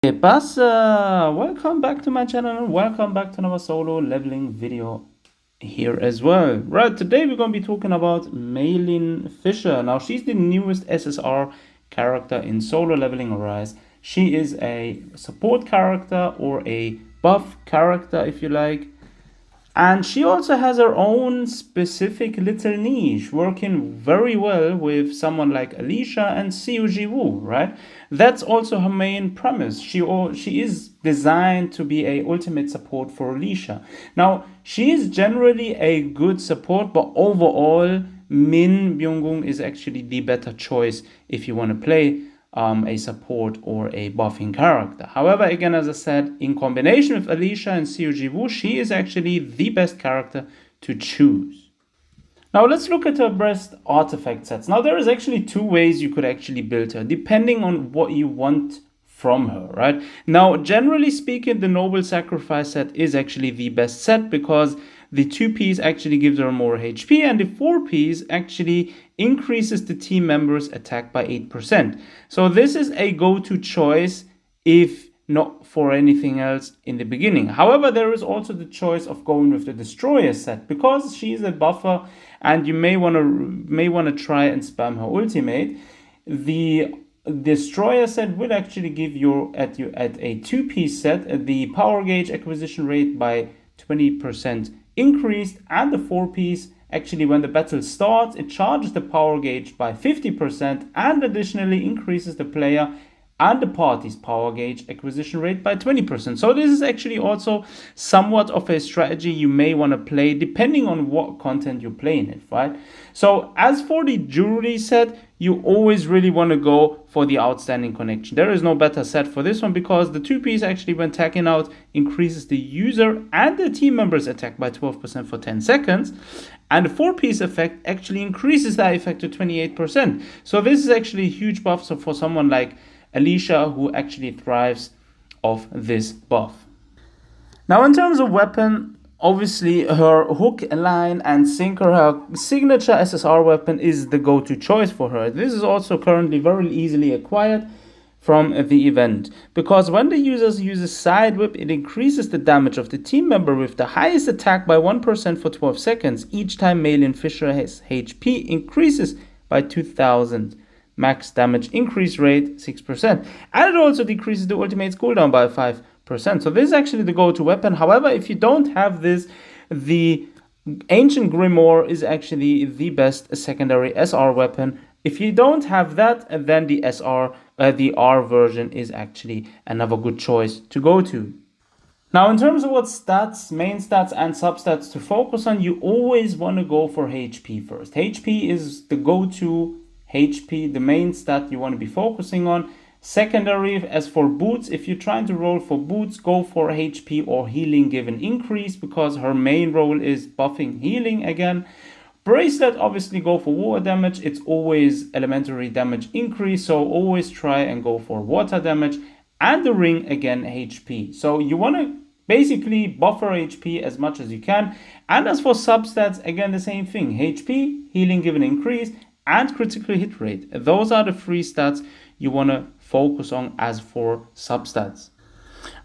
¿Qué pasa? Welcome back to my channel and welcome back to another solo leveling video here as well. Right, today we're going to be talking about Meilin Fisher. Now, she's the newest SSR character in Solo Leveling Arise. She is a support character or a buff character, if you like. And she also has her own specific little niche, working very well with someone like Alicia and Ji Woo, right? That's also her main premise. She is designed to be a ultimate support for Alicia. Now, she is generally a good support, but overall, Min Byung-gung is actually the better choice if you want to play a support or a buffing character. However, again, as I said, in combination with Alicia and Ji Woo, she is actually the best character to choose. Now let's look at her best artifact sets. Now there is actually two ways you could actually build her, depending on what you want from her, right? Now, generally speaking, the Noble Sacrifice set is actually the best set because the 2Ps actually gives her more HP and the 4Ps actually increases the team members' attack by 8%. So this is a go-to choice if not for anything else in the beginning. However, there is also the choice of going with the Destroyer set because she is a buffer and you may want to try and spam her ultimate. The Destroyer set will actually give you at a 2-piece set the power gauge acquisition rate by 20% increased, and the 4-piece actually, when the battle starts, it charges the power gauge by 50% and additionally increases the player and the party's power gauge acquisition rate by 20%. So this is actually also somewhat of a strategy you may want to play depending on what content you play in it, right? So as for the jewelry set, you always really want to go for the outstanding connection. There is no better set for this one because the 2-piece actually, when tagging out, increases the user and the team members attack by 12% for 10 seconds. And the 4-piece effect actually increases that effect to 28%. So this is actually a huge buff for someone like Alicia, who actually thrives off this buff. Now, in terms of weapon, obviously her hook, line, and sinker, her signature SSR weapon, is the go-to choice for her. This is also currently very easily acquired from the event because when the user uses side whip, it increases the damage of the team member with the highest attack by 1% for 12 seconds. Each time Meilin Fisher has HP increases by 2000. Max damage increase rate 6%, and it also decreases the ultimate's cooldown by 5%. So this is actually the go-to weapon. However, if you don't have this, the Ancient Grimoire is actually the best secondary SR weapon. If you don't have that, then the the R version is actually another good choice to go to. Now, in terms of what stats, main stats and substats to focus on, you always want to go for HP first. HP is the go-to HP, the main stat you want to be focusing on. Secondary, as for boots, if you're trying to roll for boots, go for HP or healing given increase because her main role is buffing healing again. Bracelet, obviously go for water damage. It's always elementary damage increase, so always try and go for water damage. And the ring, again, HP. So you want to basically buffer HP as much as you can. And as for substats, again, the same thing. HP, healing given increase, and critical hit rate. Those are the three stats you want to focus on as for substats.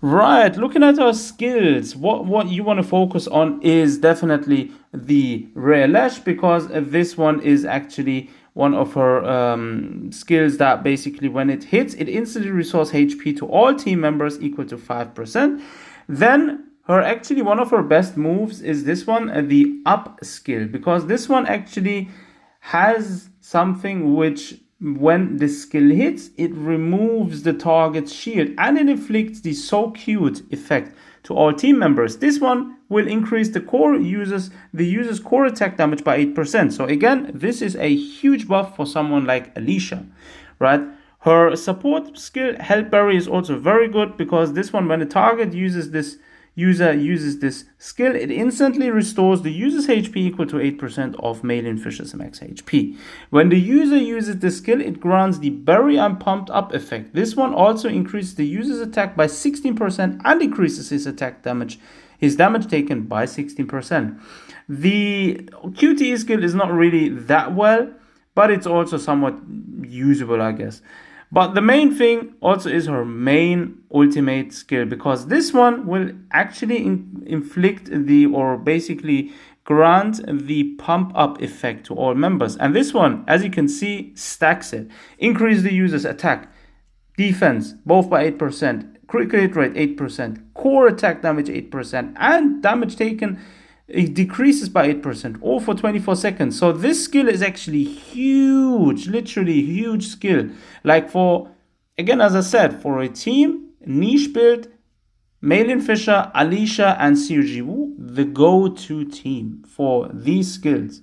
Right, looking at our skills, what you want to focus on is definitely the Rare Lash because this one is actually one of her skills that basically when it hits, it instantly restores HP to all team members equal to 5%. Then actually one of her best moves is this one, the Up skill, because this one actually has something which, when the skill hits, it removes the target's shield and it inflicts the So Cute effect to all team members. This one will increase the user's core attack damage by 8%. So again, this is a huge buff for someone like Alicia, right? Her support skill, Helpberry, is also very good because this one, when the target uses this skill, it instantly restores the user's HP equal to 8% of Meilin Fisher's max HP. When the user uses this skill, it grants the Berry and Pumped Up effect. This one also increases the user's attack by 16% and decreases his damage taken by 16%. The QTE skill is not really that well, but it's also somewhat usable, I guess. But the main thing also is her main ultimate skill, because this one will actually inflict the, or basically grant the pump up effect to all members. And this one, as you can see, stacks it. Increase the user's attack, defense, both by 8%, crit rate 8%, core attack damage 8%, and damage taken, it decreases by 8%, all for 24 seconds. So this skill is actually huge, literally huge skill. Like for, again, as I said, for a team, niche build, Meilin Fisher, Alicia, and Xiu Wu, the go-to team for these skills.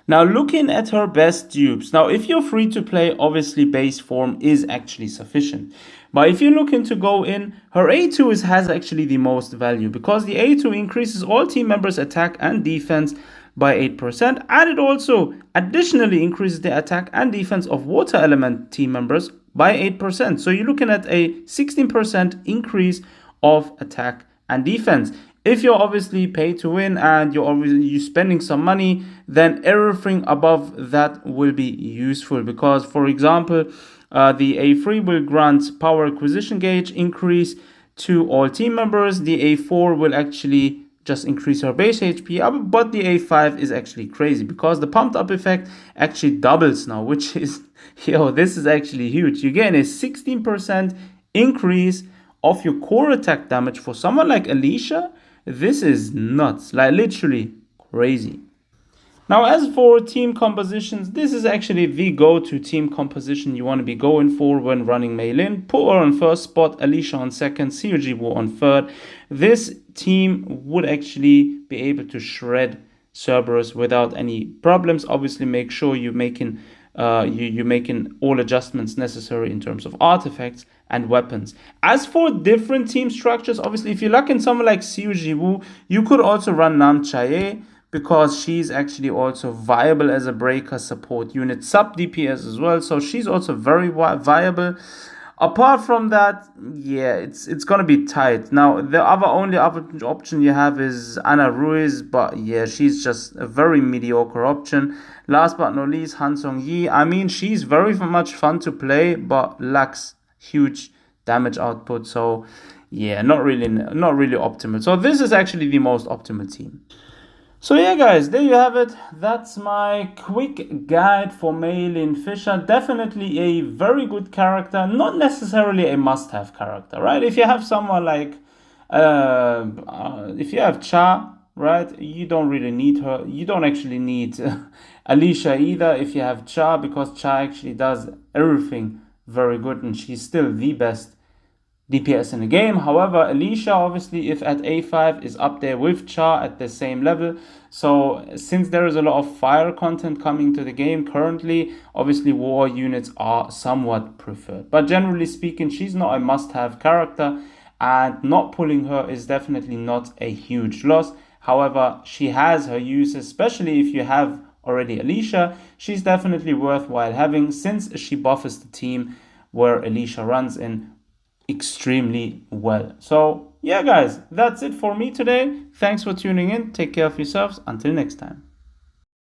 Now, looking at her best dupes. Now, if you're free to play, obviously base form is actually sufficient. But if you're looking to go in, her A2 has actually the most value, because the A2 increases all team members' attack and defense by 8%, and it also additionally increases the attack and defense of water element team members by 8%. So you're looking at a 16% increase of attack and defense. If you're obviously pay to win and you're spending some money, then everything above that will be useful, because, for example, the A3 will grant power acquisition gauge increase to all team members. The A4 will actually just increase her base HP, but the A5 is actually crazy, because the pumped up effect actually doubles now, which is, this is actually huge. You get a 16% increase of your core attack damage for someone like Alicia. This is nuts, like literally crazy. Now, as for team compositions, this is actually the go-to team composition you want to be going for when running Meilin. Put her on first spot, Alicia on second, Xiu Wu on third. This team would actually be able to shred Cerberus without any problems. Obviously, make sure you're making all adjustments necessary in terms of artifacts and weapons. As for different team structures, obviously, if you're lacking someone like Xiu Wu, you could also run Nam Chae, because she's actually also viable as a breaker support unit, sub DPS as well. So she's also very viable. Apart from that, yeah, it's gonna be tight. Now, the only other option you have is Ana Ruiz, but yeah, she's just a very mediocre option. Last but not least, Han Song Yi. I mean, she's very much fun to play, but lacks huge damage output. So yeah, not really optimal. So this is actually the most optimal team. So yeah, guys, there you have it. That's my quick guide for Meilin Fisher. Definitely a very good character, not necessarily a must-have character, right? If you have someone like, if you have Cha, right, you don't really need her. You don't actually need Alicia either if you have Cha, because Cha actually does everything very good, and she's still the best DPS in the game. However, Alicia, obviously, if at A5, is up there with Cha at the same level. So since there is a lot of fire content coming to the game currently, obviously war units are somewhat preferred. But generally speaking, she's not a must-have character, and not pulling her is definitely not a huge loss. However, she has her use, especially if you have already Alicia. She's definitely worthwhile having, since she buffers the team where Alicia runs in extremely well. So yeah, guys, that's it for me today. Thanks for tuning in. Take care of yourselves. Until next time.